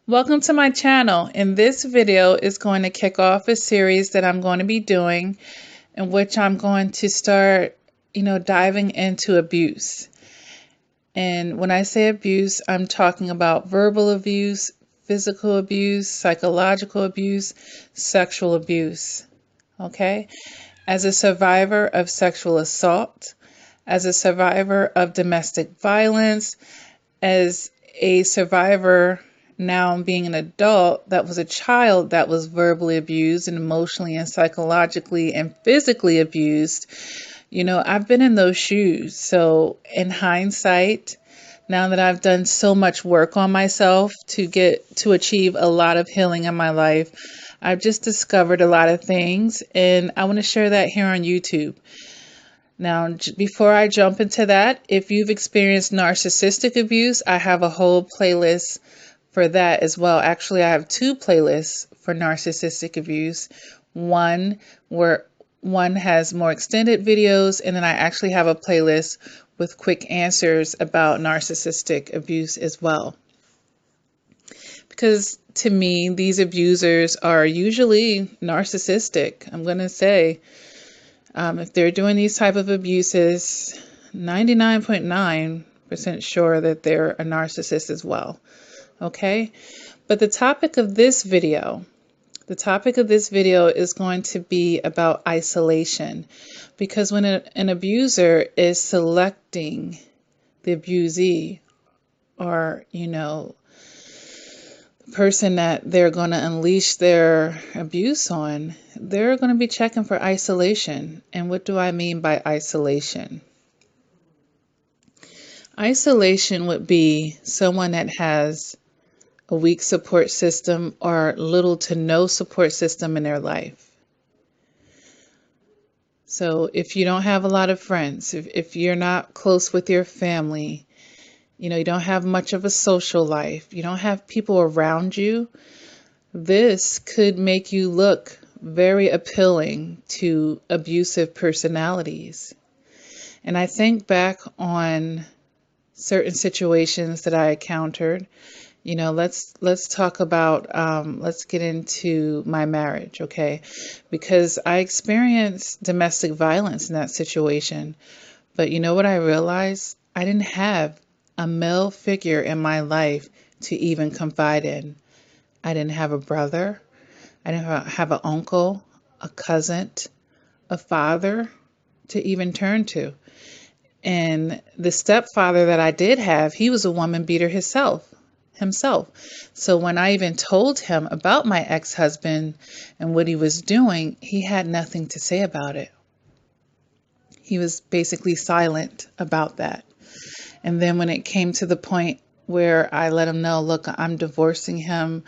Welcome to my channel. In this video is going to kick off a series that I'm going to be doing in which I'm going to start, diving into abuse. And when I say abuse, I'm talking about verbal abuse, physical abuse, psychological abuse, sexual abuse. Okay? As a survivor of sexual assault, as a survivor of domestic violence, as a survivor now being an adult that was a child that was verbally abused and emotionally and psychologically and physically abused, I've been in those shoes. So in hindsight, now that I've done so much work on myself to achieve a lot of healing in my life, I've just discovered a lot of things, and I want to share that here on YouTube. Now, before I jump into that, if you've experienced narcissistic abuse, I have a whole playlist for that as well. Actually, I have two playlists for narcissistic abuse. One where one has more extended videos, and then I actually have a playlist with quick answers about narcissistic abuse as well. Because to me, these abusers are usually narcissistic. I'm going to say, if they're doing these type of abuses, 99.9% sure that they're a narcissist as well. Okay? But the topic of this video is going to be about isolation. Because when an abuser is selecting the abusee, or, person that they're going to unleash their abuse on, they're going to be checking for isolation. And what do I mean by isolation? Isolation would be someone that has a weak support system or little to no support system in their life. So if you don't have a lot of friends, if you're not close with your family, you don't have much of a social life, you don't have people around you, this could make you look very appealing to abusive personalities. And I think back on certain situations that I encountered. Let's talk about, let's get into my marriage, okay? Because I experienced domestic violence in that situation. But you know what I realized? I didn't have a male figure in my life to even confide in. I didn't have a brother. I didn't have an uncle, a cousin, a father to even turn to. And the stepfather that I did have, he was a woman beater himself. So when I even told him about my ex-husband and what he was doing, he had nothing to say about it. He was basically silent about that. And then when it came to the point where I let him know, look, I'm divorcing him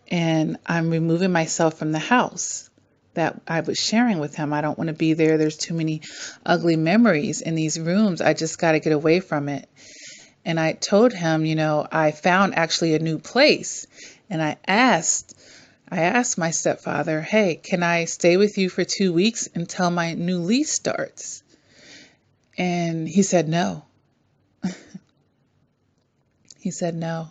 and I'm removing myself from the house that I was sharing with him. I don't want to be there. There's too many ugly memories in these rooms. I just got to get away from it. And I told him, I found actually a new place. And I asked my stepfather, hey, can I stay with you for 2 weeks until my new lease starts? And he said no. He said no.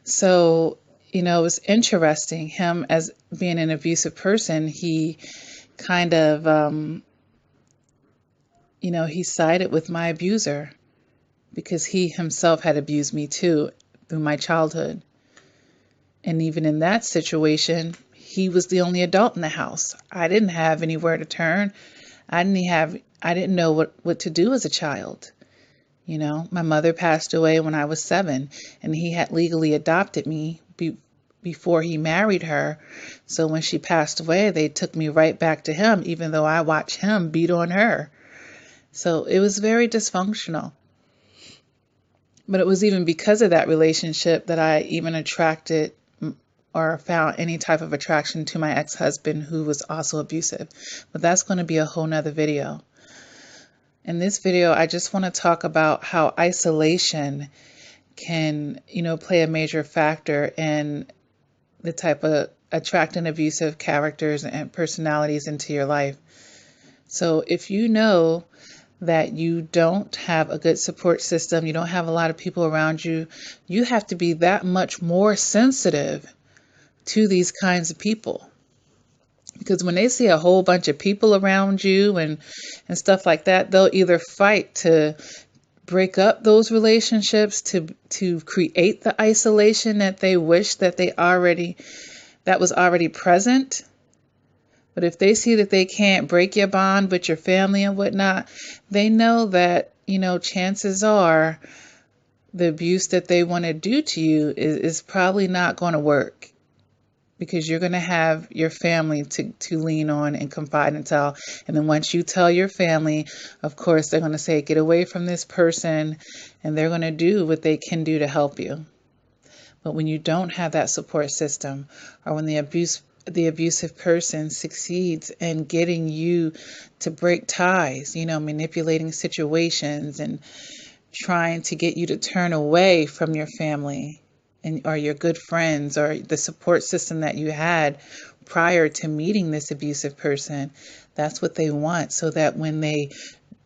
So, it was interesting. Him as being an abusive person, he kind of, he sided with my abuser because he himself had abused me too through my childhood. And even in that situation, he was the only adult in the house. I didn't have anywhere to turn. I didn't know what to do as a child. My mother passed away when I was 7, and he had legally adopted me before he married her. So when she passed away, they took me right back to him, even though I watched him beat on her. So it was very dysfunctional. But it was even because of that relationship that I even attracted or found any type of attraction to my ex-husband, who was also abusive. But that's going to be a whole nother video. In this video, I just want to talk about how isolation can, play a major factor in the type of attracting abusive characters and personalities into your life. So if you know that you don't have a good support system, you don't have a lot of people around you, you have to be that much more sensitive to these kinds of people. Because when they see a whole bunch of people around you and stuff like that, they'll either fight to break up those relationships, to create the isolation that they wish that that was already present. But if they see that they can't break your bond with your family and whatnot, they know that, chances are the abuse that they want to do to you is probably not going to work, because you're going to have your family to lean on and confide and tell. And then once you tell your family, of course, they're going to say, get away from this person, and they're going to do what they can do to help you. But when you don't have that support system, or when the abusive person succeeds in getting you to break ties, manipulating situations and trying to get you to turn away from your family or your good friends or the support system that you had prior to meeting this abusive person, that's what they want, so that when they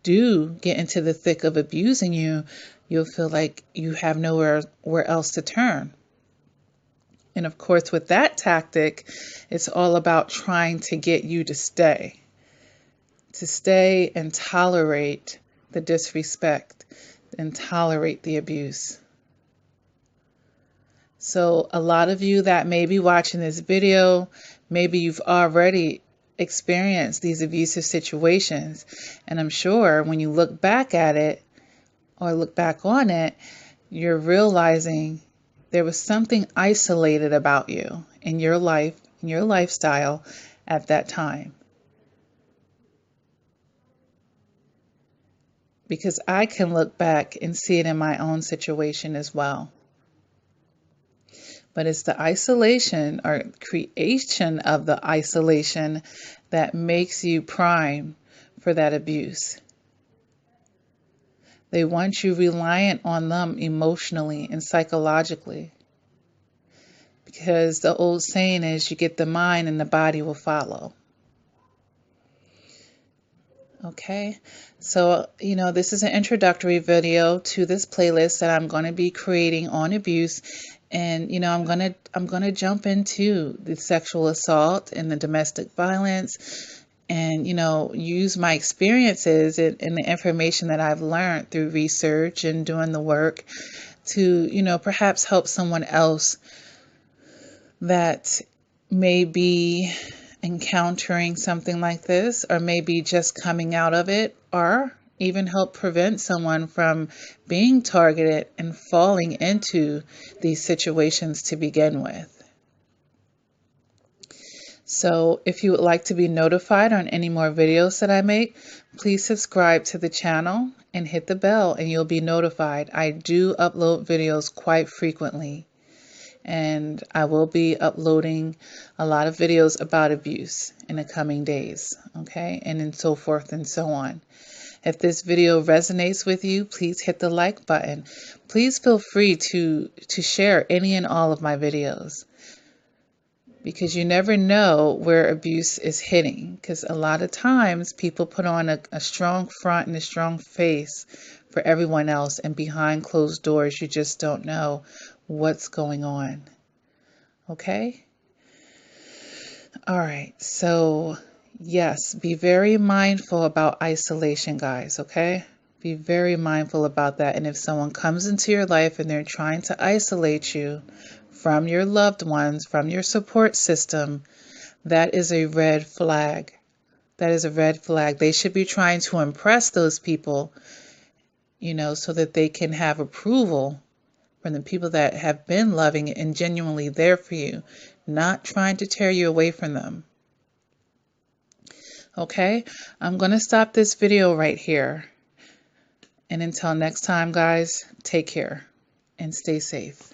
do get into the thick of abusing you, you'll feel like you have nowhere else to turn. And of course, with that tactic, it's all about trying to get you to stay and tolerate the disrespect and tolerate the abuse. So a lot of you that may be watching this video, maybe you've already experienced these abusive situations. And I'm sure when you look back at it or look back on it, you're realizing there was something isolated about you in your life, in your lifestyle at that time. Because I can look back and see it in my own situation as well. But it's the isolation or creation of the isolation that makes you prime for that abuse. They want you reliant on them emotionally and psychologically. Because the old saying is, you get the mind and the body will follow. Okay, so, this is an introductory video to this playlist that I'm going to be creating on abuse. And, I'm going to jump into the sexual assault and the domestic violence and, use my experiences and the information that I've learned through research and doing the work to, perhaps help someone else that may be encountering something like this, or maybe just coming out of it, or even help prevent someone from being targeted and falling into these situations to begin with. So if you would like to be notified on any more videos that I make, please subscribe to the channel and hit the bell and you'll be notified. I do upload videos quite frequently, and I will be uploading a lot of videos about abuse in the coming days, okay, and then so forth and so on. If this video resonates with you, please hit the like button. Please feel free to share any and all of my videos, because you never know where abuse is hitting. Because a lot of times people put on a strong front and a strong face for everyone else, and behind closed doors, you just don't know what's going on. Okay? All right. So, yes, be very mindful about isolation, guys, okay? Be very mindful about that. And if someone comes into your life and they're trying to isolate you from your loved ones, from your support system, that is a red flag. That is a red flag. They should be trying to impress those people, so that they can have approval from the people that have been loving and genuinely there for you, not trying to tear you away from them. Okay, I'm going to stop this video right here. And until next time, guys, take care and stay safe.